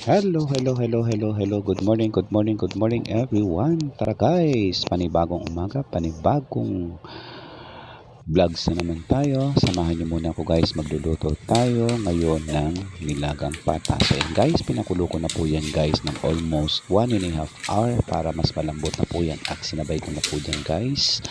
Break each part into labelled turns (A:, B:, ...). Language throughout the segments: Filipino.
A: Hello, hello, hello, hello, hello. Good morning, good morning, good morning everyone. Tara guys, panibagong umaga, panibagong vlogs na naman tayo. Samahan niyo muna ako guys, magluluto tayo ngayon ng nilagang pata. So yan guys, pinakulo ko na po yan guys ng almost 1.5 hour para mas malambot na po yan. At sinabay ko na po yan guys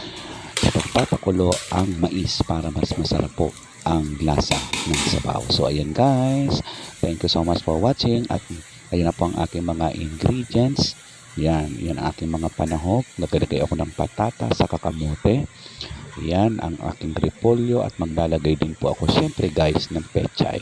A: sa pagpapakulo ang mais para mas masarap po ang lasa ng sabaw. So ayan guys, thank you so much for watching at ayan na po ang aking mga ingredients. Yan ang aking mga panahok. Naglalagay ako ng patata sa kakamote. Yan ang aking repolyo at maglalagay din po ako syempre guys ng pechay.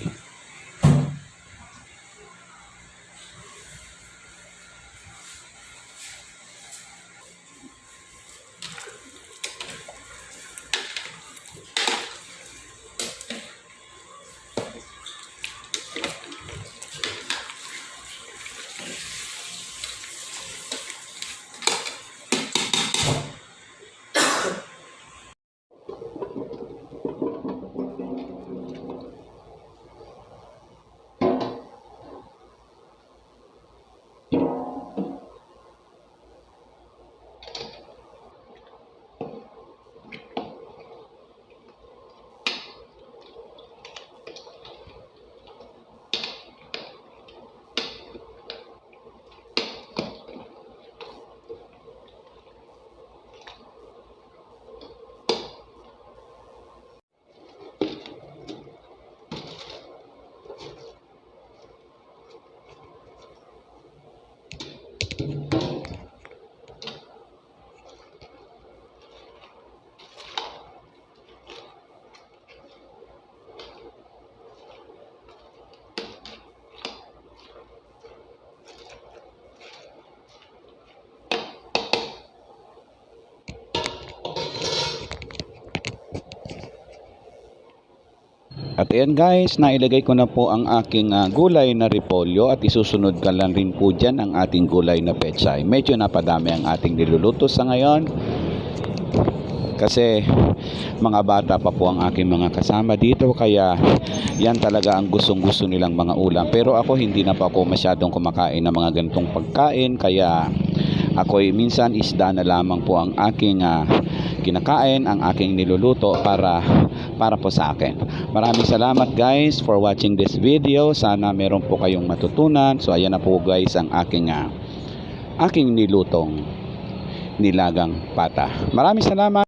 A: At ayan guys, nailagay ko na po ang aking gulay na repolyo at isusunod ka lang rin po dyan ang ating gulay na pechay. Medyo napadami ang ating niluluto sa ngayon kasi mga bata pa po ang aking mga kasama dito, kaya yan talaga ang gustong gusto nilang mga ulam. Pero ako hindi na pa ako masyadong kumakain ng mga ganitong pagkain, kaya ako'y minsan isda na lamang po ang aking kinakain, ang aking niluluto para po sa akin. Maraming salamat guys for watching this video. Sana meron po kayong matutunan. So ayan na po guys ang aking nilutong nilagang pata. Maraming salamat.